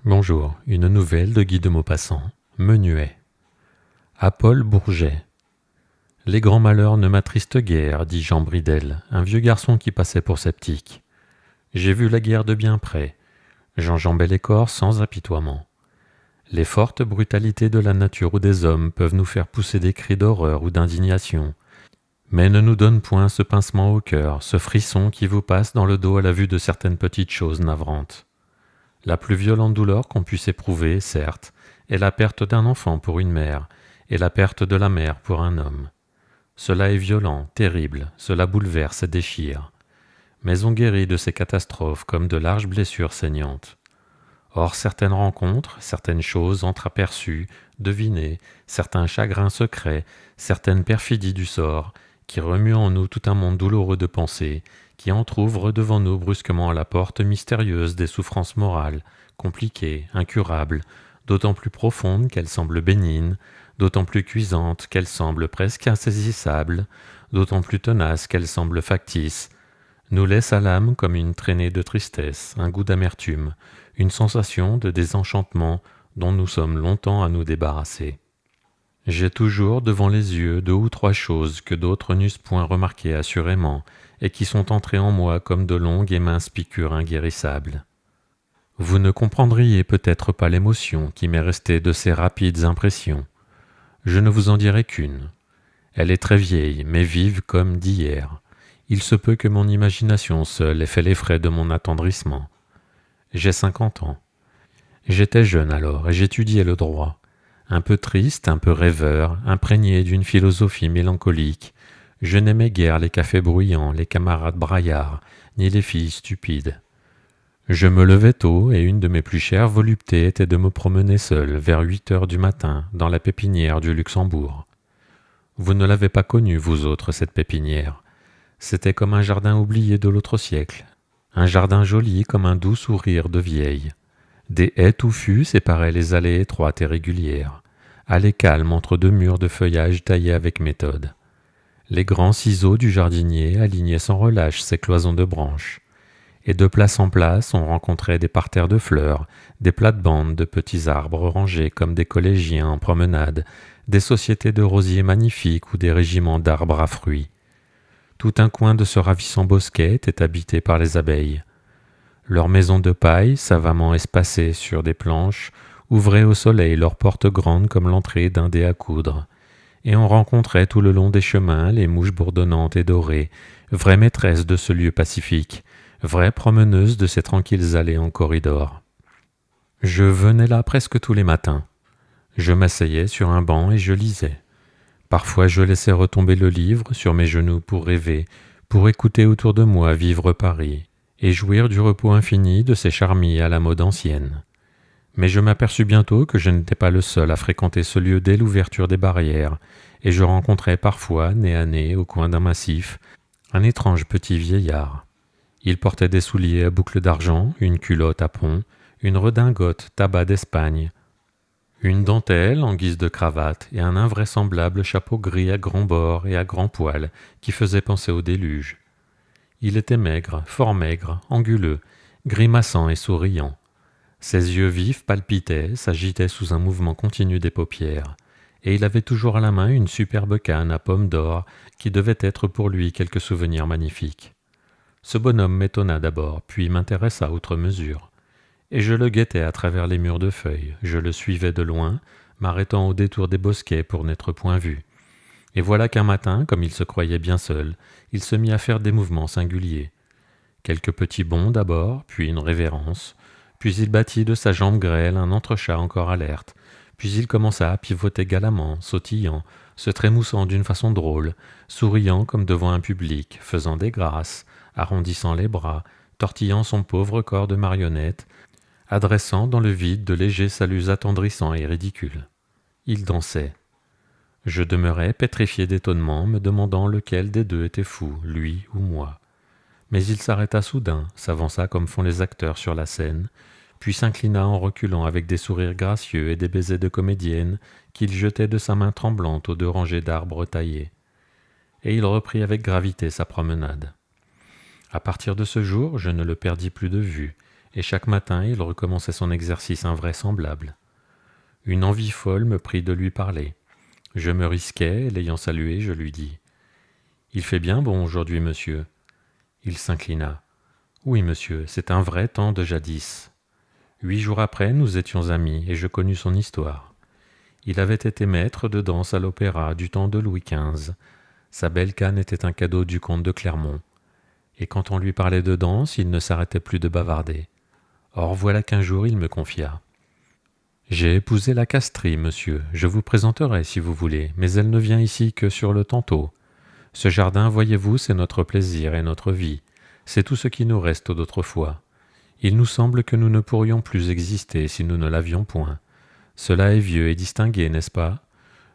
Bonjour, une nouvelle de Guy de Maupassant, Menuet. À Paul Bourget. Les grands malheurs ne m'attristent guère, dit Jean Bridel, un vieux garçon qui passait pour sceptique. J'ai vu la guerre de bien près. J'enjambais les corps sans apitoiement. Les fortes brutalités de la nature ou des hommes peuvent nous faire pousser des cris d'horreur ou d'indignation, mais ne nous donnent point ce pincement au cœur, ce frisson qui vous passe dans le dos à la vue de certaines petites choses navrantes. La plus violente douleur qu'on puisse éprouver, certes, est la perte d'un enfant pour une mère, et la perte de la mère pour un homme. Cela est violent, terrible, cela bouleverse et déchire. Mais on guérit de ces catastrophes comme de larges blessures saignantes. Or certaines rencontres, certaines choses entreaperçues, devinées, certains chagrins secrets, certaines perfidies du sort, qui remuent en nous tout un monde douloureux de pensées, qui entr'ouvrent devant nous brusquement la porte mystérieuse des souffrances morales, compliquées, incurables, d'autant plus profondes qu'elles semblent bénignes, d'autant plus cuisantes qu'elles semblent presque insaisissables, d'autant plus tenaces qu'elles semblent factices, nous laissent à l'âme comme une traînée de tristesse, un goût d'amertume, une sensation de désenchantement dont nous sommes longtemps à nous débarrasser. J'ai toujours devant les yeux deux ou trois choses que d'autres n'eussent point remarquées assurément, et qui sont entrées en moi comme de longues et minces piqûres inguérissables. Vous ne comprendriez peut-être pas l'émotion qui m'est restée de ces rapides impressions. Je ne vous en dirai qu'une. Elle est très vieille, mais vive comme d'hier. Il se peut que mon imagination seule ait fait les frais de mon attendrissement. J'ai 50 ans. J'étais jeune alors et j'étudiais le droit. Un peu triste, un peu rêveur, imprégné d'une philosophie mélancolique, je n'aimais guère les cafés bruyants, les camarades braillards, ni les filles stupides. Je me levais tôt et une de mes plus chères voluptés était de me promener seul vers 8 heures du matin dans la pépinière du Luxembourg. Vous ne l'avez pas connue, vous autres, cette pépinière. C'était comme un jardin oublié de l'autre siècle, un jardin joli comme un doux sourire de vieille. Des haies touffues séparaient les allées étroites et régulières, allées calmes entre deux murs de feuillage taillés avec méthode. Les grands ciseaux du jardinier alignaient sans relâche ces cloisons de branches, et de place en place on rencontrait des parterres de fleurs, des plates-bandes de petits arbres rangés comme des collégiens en promenade, des sociétés de rosiers magnifiques ou des régiments d'arbres à fruits. Tout un coin de ce ravissant bosquet était habité par les abeilles. Leurs maisons de paille, savamment espacées sur des planches, ouvraient au soleil leurs portes grandes comme l'entrée d'un dé à coudre, et on rencontrait tout le long des chemins les mouches bourdonnantes et dorées, vraies maîtresses de ce lieu pacifique, vraies promeneuses de ces tranquilles allées en corridor. Je venais là presque tous les matins. Je m'asseyais sur un banc et je lisais. Parfois je laissais retomber le livre sur mes genoux pour rêver, pour écouter autour de moi vivre Paris, et jouir du repos infini de ces charmilles à la mode ancienne. Mais je m'aperçus bientôt que je n'étais pas le seul à fréquenter ce lieu dès l'ouverture des barrières, et je rencontrais parfois, nez à nez, au coin d'un massif, un étrange petit vieillard. Il portait des souliers à boucles d'argent, une culotte à pont, une redingote tabac d'Espagne, une dentelle en guise de cravate et un invraisemblable chapeau gris à grands bords et à grands poils qui faisait penser au déluge. Il était maigre, fort maigre, anguleux, grimaçant et souriant. Ses yeux vifs palpitaient, s'agitaient sous un mouvement continu des paupières, et il avait toujours à la main une superbe canne à pommes d'or qui devait être pour lui quelque souvenir magnifique. Ce bonhomme m'étonna d'abord, puis m'intéressa outre mesure, et je le guettais à travers les murs de feuilles, je le suivais de loin, m'arrêtant au détour des bosquets pour n'être point vu. Et voilà qu'un matin, comme il se croyait bien seul, il se mit à faire des mouvements singuliers. Quelques petits bonds d'abord, puis une révérence, puis il battit de sa jambe grêle un entrechat encore alerte, puis il commença à pivoter galamment, sautillant, se trémoussant d'une façon drôle, souriant comme devant un public, faisant des grâces, arrondissant les bras, tortillant son pauvre corps de marionnette, adressant dans le vide de légers saluts attendrissants et ridicules. Il dansait. Je demeurais pétrifié d'étonnement, me demandant lequel des deux était fou, lui ou moi. Mais il s'arrêta soudain, s'avança comme font les acteurs sur la scène, puis s'inclina en reculant avec des sourires gracieux et des baisers de comédienne qu'il jetait de sa main tremblante aux deux rangées d'arbres taillés. Et il reprit avec gravité sa promenade. À partir de ce jour, je ne le perdis plus de vue, et chaque matin il recommençait son exercice invraisemblable. Une envie folle me prit de lui parler. Je me risquai, et l'ayant salué, je lui dis « Il fait bien bon aujourd'hui, monsieur ». Il s'inclina. « Oui, monsieur, c'est un vrai temps de jadis. » 8 jours après, nous étions amis, et je connus son histoire. Il avait été maître de danse à l'opéra du temps de Louis XV. Sa belle canne était un cadeau du comte de Clermont. Et quand on lui parlait de danse, il ne s'arrêtait plus de bavarder. Or voilà qu'un jour il me confia. « J'ai épousé la Castries, monsieur. Je vous présenterai si vous voulez, mais elle ne vient ici que sur le tantôt. Ce jardin, voyez-vous, c'est notre plaisir et notre vie. C'est tout ce qui nous reste d'autrefois. Il nous semble que nous ne pourrions plus exister si nous ne l'avions point. Cela est vieux et distingué, n'est-ce pas?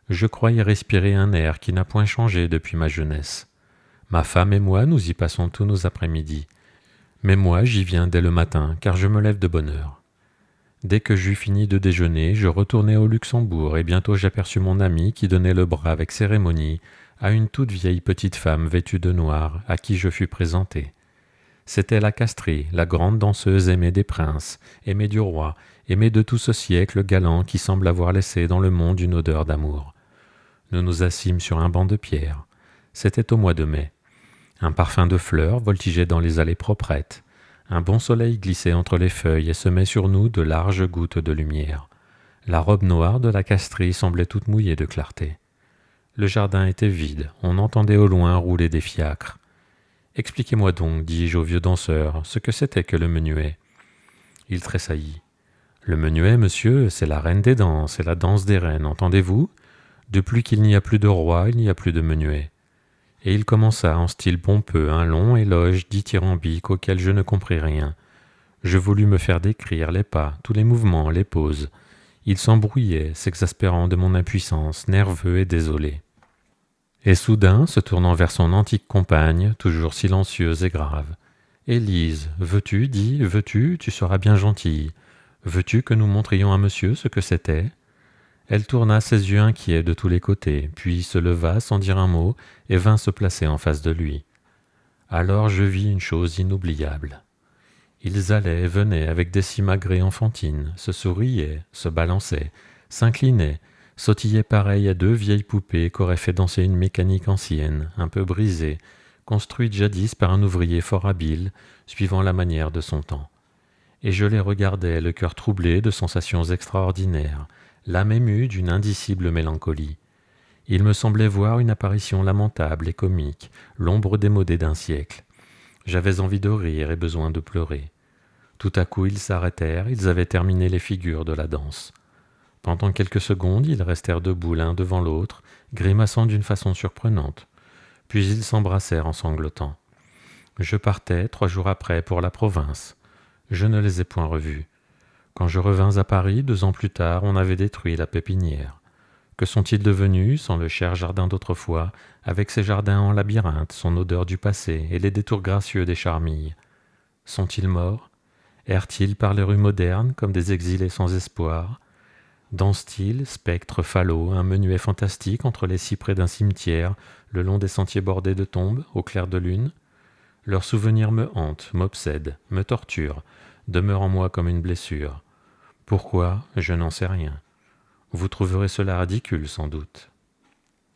Je crois y respirer un air qui n'a point changé depuis ma jeunesse. Ma femme et moi, nous y passons tous nos après-midi. Mais moi, j'y viens dès le matin, car je me lève de bonne heure. Dès que j'eus fini de déjeuner, je retournai au Luxembourg, et bientôt j'aperçus mon ami qui donnait le bras avec cérémonie à une toute vieille petite femme vêtue de noir, à qui je fus présenté. C'était la Castries, la grande danseuse aimée des princes, aimée du roi, aimée de tout ce siècle galant qui semble avoir laissé dans le monde une odeur d'amour. Nous nous assîmes sur un banc de pierre. C'était au mois de mai. Un parfum de fleurs voltigeait dans les allées proprettes. Un bon soleil glissait entre les feuilles et semait sur nous de larges gouttes de lumière. La robe noire de la Castries semblait toute mouillée de clarté. Le jardin était vide, on entendait au loin rouler des fiacres. « Expliquez-moi donc, dis-je au vieux danseur, ce que c'était que le menuet. » Il tressaillit. « Le menuet, monsieur, c'est la reine des danses et la danse des reines, entendez-vous? Depuis qu'il n'y a plus de roi, il n'y a plus de menuet. » Et il commença en style pompeux un long éloge dithyrambique auquel je ne compris rien. Je voulus me faire décrire les pas, tous les mouvements, les poses. Il s'embrouillait, s'exaspérant de mon impuissance, nerveux et désolé. Et soudain, se tournant vers son antique compagne, toujours silencieuse et grave. « Élise, veux-tu, dis, veux-tu, tu seras bien gentille. Veux-tu que nous montrions à monsieur ce que c'était ?» Elle tourna ses yeux inquiets de tous les côtés, puis se leva sans dire un mot et vint se placer en face de lui. Alors je vis une chose inoubliable. Ils allaient et venaient avec des simagrées enfantines, se souriaient, se balançaient, s'inclinaient, sautillaient pareil à 2 vieilles poupées qu'aurait fait danser une mécanique ancienne, un peu brisée, construite jadis par un ouvrier fort habile, suivant la manière de son temps. Et je les regardais, le cœur troublé de sensations extraordinaires, l'âme émue d'une indicible mélancolie. Il me semblait voir une apparition lamentable et comique, l'ombre démodée d'un siècle. J'avais envie de rire et besoin de pleurer. Tout à coup ils s'arrêtèrent, ils avaient terminé les figures de la danse. Pendant quelques secondes, ils restèrent debout l'un devant l'autre, grimaçant d'une façon surprenante. Puis ils s'embrassèrent en sanglotant. Je partais 3 jours après pour la province. Je ne les ai point revus. Quand je revins à Paris, 2 ans plus tard, on avait détruit la pépinière. Que sont-ils devenus sans le cher jardin d'autrefois, avec ses jardins en labyrinthe, son odeur du passé et les détours gracieux des charmilles? Sont-ils morts? Errent-ils par les rues modernes comme des exilés sans espoir? Dansent-ils, spectres falots, un menuet fantastique entre les cyprès d'un cimetière, le long des sentiers bordés de tombes, au clair de lune? Leurs souvenirs me hantent, m'obsèdent, me torturent, demeurent en moi comme une blessure. Pourquoi? Je n'en sais rien. Vous trouverez cela ridicule, sans doute.